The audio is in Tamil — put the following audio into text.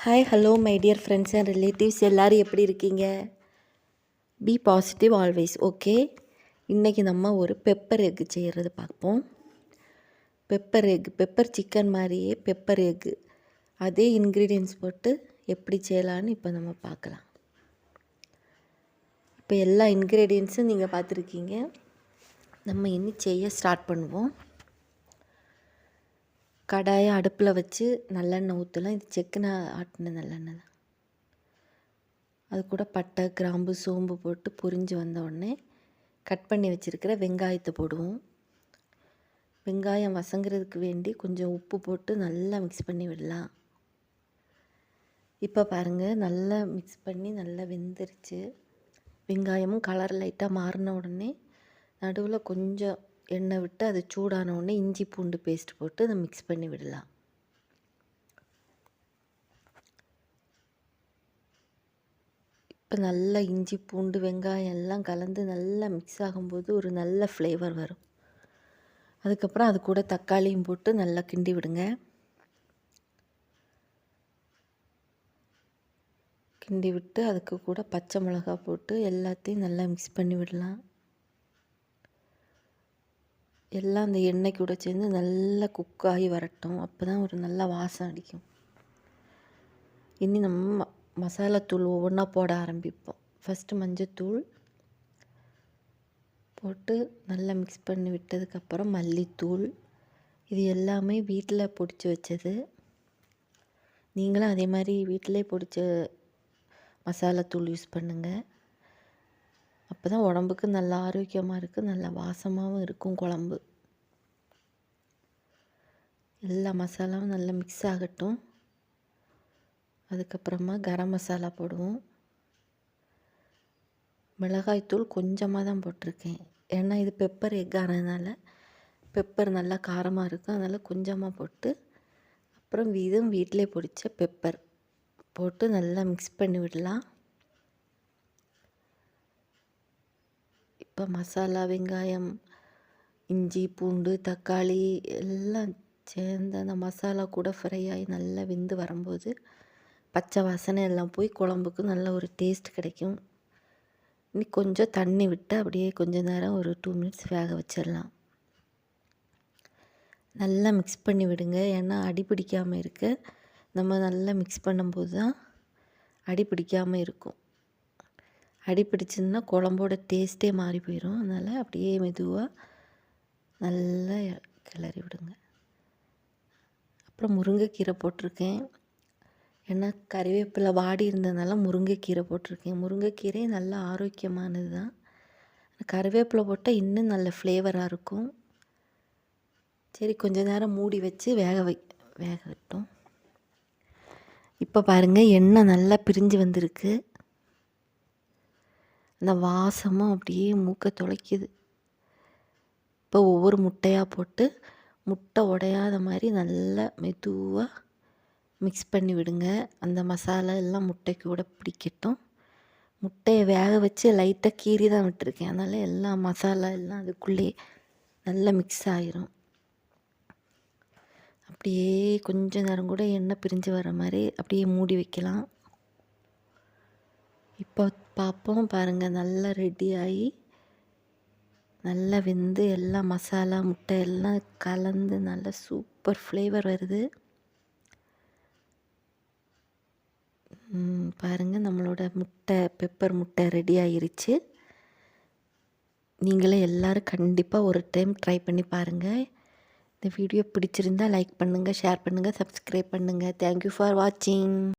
Hi hello my dear friends and relatives எல்லோரும் எப்படி இருக்கீங்க? B positive always. ஓகே, இன்றைக்கி நம்ம ஒரு பெப்பர் எக்கு செய்கிறது பார்ப்போம். பெப்பர் சிக்கன் மாதிரியே பெப்பர் எக்கு அதே இன்க்ரீடியன்ஸ் போட்டு எப்படி செய்யலான்னு இப்போ நம்ம பார்க்கலாம். இப்போ எல்லா இன்க்ரீடியன்ஸும் நீங்கள் பார்த்துருக்கீங்க. நம்ம இனி செய்ய ஸ்டார்ட் பண்ணுவோம். கடாயை அடுப்பில் வச்சு நல்லெண்ணெய் ஊற்றலாம். இது செக்குன ஆட்டின நல்லெண்ணெய் தான். அது கூட பட்டை, கிராம்பு, சோம்பு போட்டு பொரிஞ்சு வந்த உடனே கட் பண்ணி வச்சுருக்கிற வெங்காயத்தை போடுவோம். வெங்காயம் வசங்கிறதுக்கு வேண்டி கொஞ்சம் உப்பு போட்டு நல்லா மிக்ஸ் பண்ணி விடலாம். இப்போ பாருங்கள், நல்லா மிக்ஸ் பண்ணி நல்லா வெந்துருச்சு. வெங்காயமும் கலர் லைட்டாக மாறின உடனே நடுவில் கொஞ்சம் எண்ணெய் விட்டு அது சூடான உடனே இஞ்சி பூண்டு பேஸ்ட் போட்டு அதை மிக்ஸ் பண்ணி விடலாம். இப்போ நல்லா இஞ்சி பூண்டு வெங்காயம் எல்லாம் கலந்து நல்லா மிக்ஸ் ஆகும்போது ஒரு நல்ல ஃப்ளேவர் வரும். அதுக்கப்புறம் அது கூட தக்காளியும் போட்டு நல்லா கிண்டி விடுங்க. கிண்டி விட்டு அதுக்கு கூட பச்சை மிளகா போட்டு எல்லாத்தையும் நல்லா மிக்ஸ் பண்ணி விடலாம். எல்லாம் அந்த எண்ணெய் கூட சேர்ந்து நல்லா குக் ஆகி வரட்டும். அப்போ தான் ஒரு நல்ல வாசம் அடிக்கும். இனி நம்ம மசாலாத்தூள் ஒவ்வொன்றா போட ஆரம்பிப்போம். ஃபஸ்ட்டு மஞ்சத்தூள் போட்டு நல்லா மிக்ஸ் பண்ணி விட்டதுக்கப்புறம் மல்லித்தூள். இது எல்லாமே வீட்டில் பொடிச்சு வச்சது. நீங்களும் அதே மாதிரி வீட்டிலே பொடிச்ச மசாலாத்தூள் யூஸ் பண்ணுங்கள். அப்போ தான் உடம்புக்கு நல்லா ஆரோக்கியமாக இருக்குது, நல்லா வாசமாகவும் இருக்கும் குழம்பு. எல்லா மசாலாவும் நல்லா மிக்ஸ் ஆகட்டும். அதுக்கப்புறமா கரம் மசாலா போடுவோம். மிளகாய்த்தூள் கொஞ்சமாக தான் போட்டிருக்கேன், ஏன்னா இது பெப்பர் எக் ஆனதுனால பெப்பர் நல்லா காரமாக இருக்கும். அதனால் கொஞ்சமாக போட்டு அப்புறம் இதுவும் வீட்டிலே பொடித்த பெப்பர் போட்டு நல்லா மிக்ஸ் பண்ணி விடலாம். இப்போ மசாலா, வெங்காயம், இஞ்சி பூண்டு, தக்காளி எல்லாம் சேர்ந்து அந்த மசாலா கூட ஃப்ரை ஆகி நல்லா வெந்து வரும்போது பச்சை வாசனை எல்லாம் போய் குழம்புக்கு நல்ல ஒரு டேஸ்ட் கிடைக்கும். இனி கொஞ்சம் தண்ணி விட்டு அப்படியே கொஞ்சம் நேரம் ஒரு 2 மினிட்ஸ் வேக வச்சிடலாம். நல்லா மிக்ஸ் பண்ணி விடுங்க, ஏன்னா அடி பிடிக்காமல் இருக்க நம்ம நல்லா மிக்ஸ் பண்ணும்போது தான் அடி பிடிக்காமல் இருக்கும். அடி பிடிச்சின்னா குழம்போட டேஸ்ட்டே மாறி போயிடும். அதனால் அப்படியே மெதுவாக நல்லா கிளறி விடுங்க. அப்புறம் முருங்கைக்கீரை போட்டிருக்கேன், ஏன்னா கறிவேப்பிலை வாடி இருந்ததுனால முருங்கைக்கீரை போட்டிருக்கேன். முருங்கைக்கீரை நல்லா ஆரோக்கியமானது தான். கறிவேப்பிலை போட்டால் இன்னும் நல்ல ஃப்ளேவராக இருக்கும். சரி, கொஞ்சம் நேரம் மூடி வச்சு வேகட்டும். இப்போ பாருங்கள், எண்ணெய் நல்லா பிரிஞ்சு வந்திருக்கு. அந்த வாசமும் அப்படியே மூக்கை துளைக்குது. இப்போ ஒவ்வொரு முட்டையாக போட்டு முட்டை உடையாத மாதிரி நல்லா மெதுவாக மிக்ஸ் பண்ணி விடுங்க. அந்த மசாலா எல்லாம் முட்டைக்கு கூட பிடிக்கட்டும். முட்டையை வேக வச்சு லைட்டாக கீறி தான் விட்டுருக்கேன், அதனால் எல்லா மசாலா எல்லாம் அதுக்குள்ளே நல்லா மிக்ஸ் ஆகிரும். அப்படியே கொஞ்சம் நேரம் கூட எண்ணெய் பிரிஞ்சு வர மாதிரி அப்படியே மூடி வைக்கலாம். இப்போ பார்ப்போம், பாருங்கள், நல்லா ரெடி ஆகி நல்லா வெந்து எல்லா மசாலா முட்டை எல்லாம் கலந்து நல்ல சூப்பர் ஃப்ளேவர் வருது. பாருங்கள், நம்மளோட பெப்பர் முட்டை ரெடி ஆகிருச்சு. நீங்களே எல்லோரும் கண்டிப்பாக ஒரு டைம் ட்ரை பண்ணி பாருங்கள். இந்த வீடியோ பிடிச்சிருந்தால் லைக் பண்ணுங்கள், ஷேர் பண்ணுங்கள், சப்ஸ்கிரைப் பண்ணுங்கள். தேங்க்யூ ஃபார் வாட்சிங்.